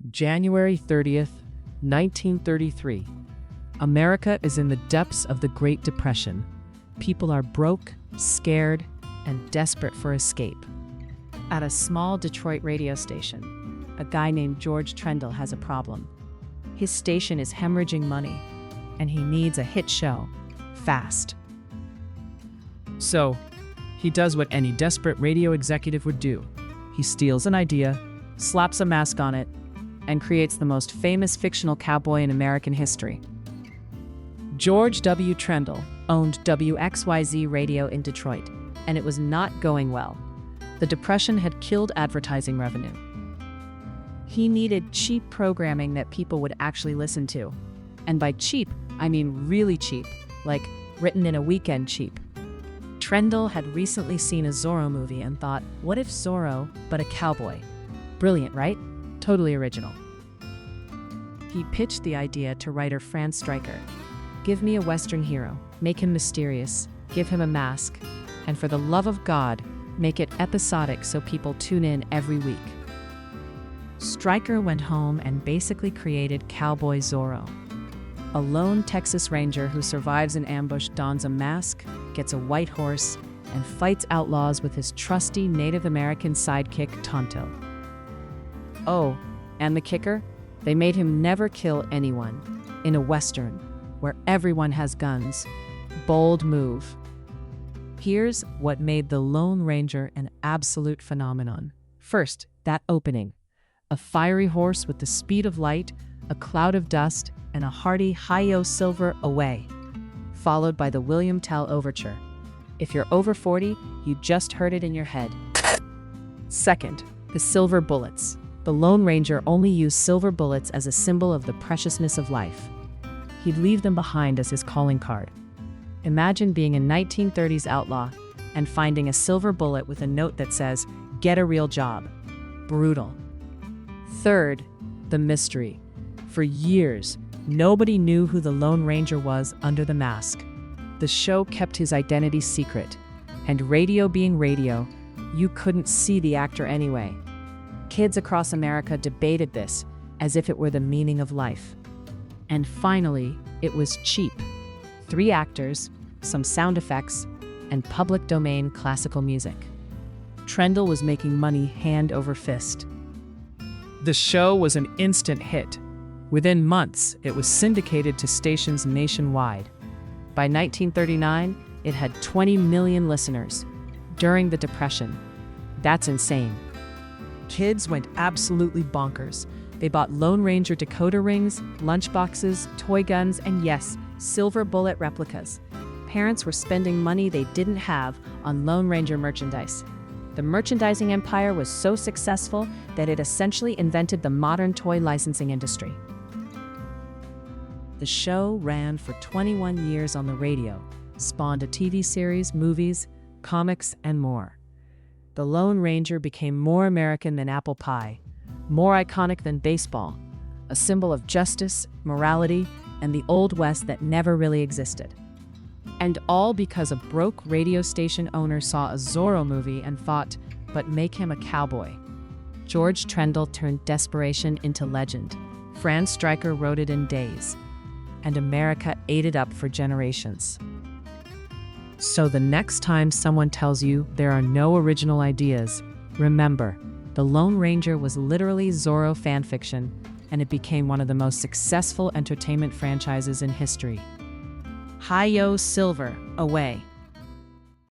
January 30th, 1933. America is in the depths of the Great Depression. People are broke, scared, and desperate for escape. At a small Detroit radio station, a guy named George Trendle has a problem. His station is hemorrhaging money, and he needs a hit show, fast. So, he does what any desperate radio executive would do. He steals an idea, slaps a mask on it, and creates the most famous fictional cowboy in American history. George W. Trendle owned WXYZ Radio in Detroit, and it was not going well. The Depression had killed advertising revenue. He needed cheap programming that people would actually listen to. And by cheap, I mean really cheap, like written in a weekend cheap. Trendle had recently seen a Zorro movie and thought, what if Zorro, but a cowboy? Brilliant, right? Totally original. He pitched the idea to writer Fran Stryker. Give me a Western hero, make him mysterious, give him a mask, and for the love of God, make it episodic so people tune in every week. Stryker went home and basically created Cowboy Zorro. A lone Texas Ranger who survives an ambush dons a mask, gets a white horse, and fights outlaws with his trusty Native American sidekick Tonto. Oh, and the kicker? They made him never kill anyone. In a Western, where everyone has guns. Bold move. Here's what made the Lone Ranger an absolute phenomenon. First, that opening. A fiery horse with the speed of light, a cloud of dust, and a hearty "Hi-Yo Silver, away!" followed by the William Tell Overture. If you're over 40, you just heard it in your head. Second, the silver bullets. The Lone Ranger only used silver bullets as a symbol of the preciousness of life. He'd leave them behind as his calling card. Imagine being a 1930s outlaw and finding a silver bullet with a note that says, "Get a real job." Brutal. Third, the mystery. For years, nobody knew who the Lone Ranger was under the mask. The show kept his identity secret, and radio being radio, you couldn't see the actor anyway. Kids across America debated this as if it were the meaning of life. And finally, it was cheap. 3 actors, some sound effects, and public domain classical music. Trendle was making money hand over fist. The show was an instant hit. Within months, it was syndicated to stations nationwide. By 1939, it had 20 million listeners. During the Depression. That's insane. Kids went absolutely bonkers. They bought Lone Ranger decoder rings, lunchboxes, toy guns, and yes, silver bullet replicas. Parents were spending money they didn't have on Lone Ranger merchandise. The merchandising empire was so successful that it essentially invented the modern toy licensing industry. The show ran for 21 years on the radio, spawned a TV series, movies, comics, and more. The Lone Ranger became more American than apple pie, more iconic than baseball, a symbol of justice, morality, and the Old West that never really existed. And all because a broke radio station owner saw a Zorro movie and thought, but make him a cowboy. George Trendle turned desperation into legend. Fran Stryker wrote it in days, and America ate it up for generations. So the next time someone tells you there are no original ideas, remember, The Lone Ranger was literally Zorro fanfiction, and it became one of the most successful entertainment franchises in history. Hi-Yo Silver, away!